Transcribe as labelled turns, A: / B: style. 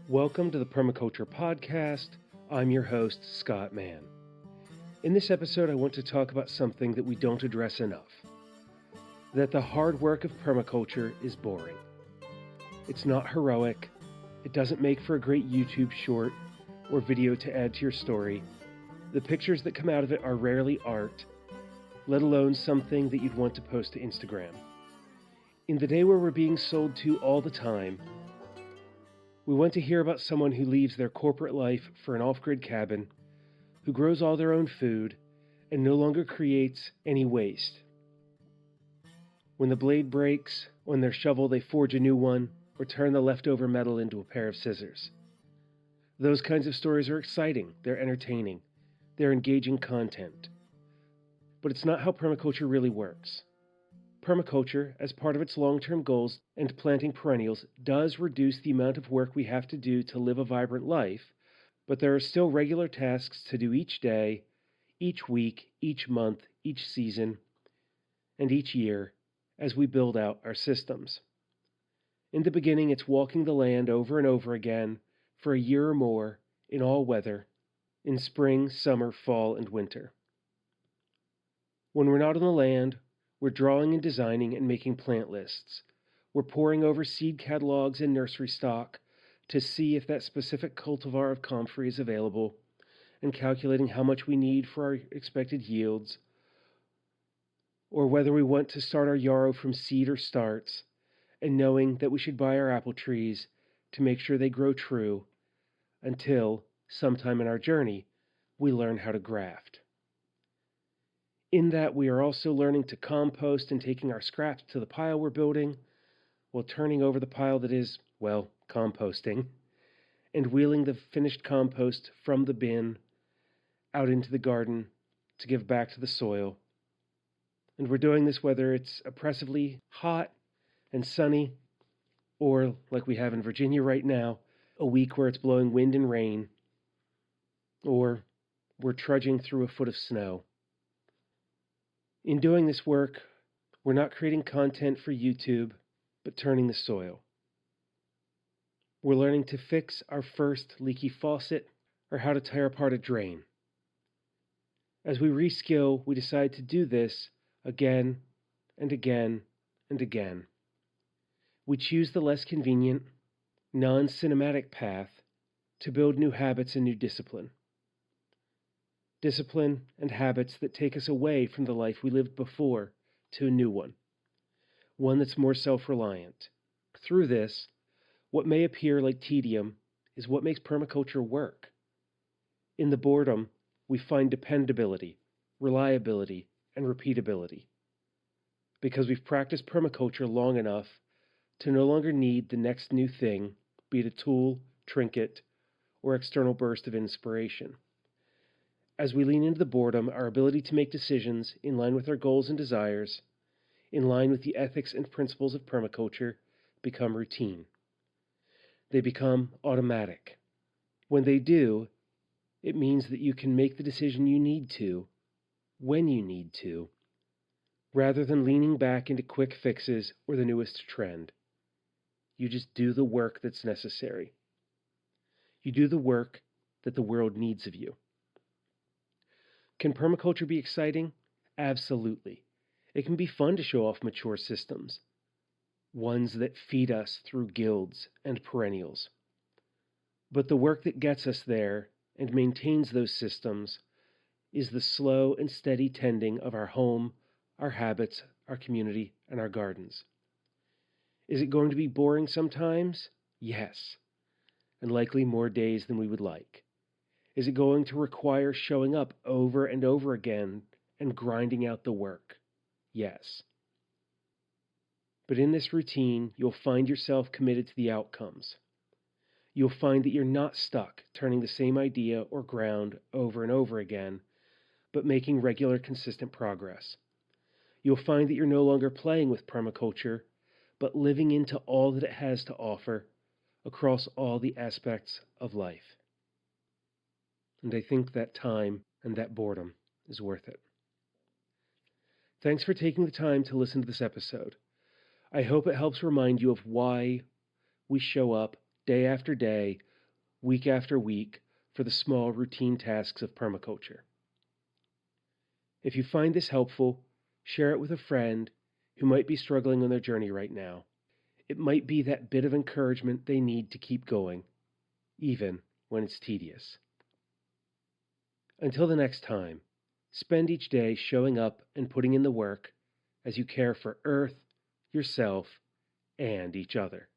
A: Welcome to the Permaculture Podcast. I'm your host, Scott Mann. In this episode, I want to talk about something that we don't address enough. That the hard work of permaculture is boring. It's not heroic. It doesn't make for a great YouTube short or video to add to your story. The pictures that come out of it are rarely art, let alone something that you'd want to post to Instagram. In the day where we're being sold to all the time, we want to hear about someone who leaves their corporate life for an off-grid cabin, who grows all their own food, and no longer creates any waste. When the blade breaks, on their shovel they forge a new one, or turn the leftover metal into a pair of scissors. Those kinds of stories are exciting, they're entertaining, they're engaging content. But it's not how permaculture really works. Permaculture, as part of its long-term goals and planting perennials, does reduce the amount of work we have to do to live a vibrant life, but there are still regular tasks to do each day, each week, each month, each season, and each year as we build out our systems. In the beginning, it's walking the land over and over again for a year or more in all weather, in spring, summer, fall, and winter. When we're not on the land, we're drawing and designing and making plant lists. We're poring over seed catalogs and nursery stock to see if that specific cultivar of comfrey is available and calculating how much we need for our expected yields, or whether we want to start our yarrow from seed or starts, and knowing that we should buy our apple trees to make sure they grow true until, sometime in our journey, we learn how to graft. In that, we are also learning to compost and taking our scraps to the pile we're building, while turning over the pile that is, well, composting, and wheeling the finished compost from the bin out into the garden to give back to the soil. And we're doing this whether it's oppressively hot and sunny, or, like we have in Virginia right now, a week where it's blowing wind and rain, or we're trudging through a foot of snow. In doing this work, we're not creating content for YouTube, but turning the soil. We're learning to fix our first leaky faucet or how to tear apart a drain. As we reskill, we decide to do this again and again and again. We choose the less convenient, non-cinematic path to build new habits and new discipline. Discipline and habits that take us away from the life we lived before to a new one that's more self-reliant. Through this, what may appear like tedium is what makes permaculture work. In the boredom, we find dependability, reliability, and repeatability. Because we've practiced permaculture long enough to no longer need the next new thing, be it a tool, trinket, or external burst of inspiration. As we lean into the boredom, our ability to make decisions in line with our goals and desires, in line with the ethics and principles of permaculture, become routine. They become automatic. When they do, it means that you can make the decision you need to, when you need to, rather than leaning back into quick fixes or the newest trend. You just do the work that's necessary. You do the work that the world needs of you. Can permaculture be exciting? Absolutely. It can be fun to show off mature systems, ones that feed us through guilds and perennials. But the work that gets us there and maintains those systems is the slow and steady tending of our home, our habits, our community, and our gardens. Is it going to be boring sometimes? Yes, and likely more days than we would like. Is it going to require showing up over and over again and grinding out the work? Yes. But in this routine, you'll find yourself committed to the outcomes. You'll find that you're not stuck turning the same idea or ground over and over again, but making regular, consistent progress. You'll find that you're no longer playing with permaculture, but living into all that it has to offer across all the aspects of life. And I think that time and that boredom is worth it. Thanks for taking the time to listen to this episode. I hope it helps remind you of why we show up day after day week after week, for the small routine tasks of permaculture. If you find this helpful, share it with a friend who might be struggling on their journey right now. It might be that bit of encouragement they need to keep going, even when it's tedious. Until the next time, spend each day showing up and putting in the work as you care for Earth, yourself, and each other.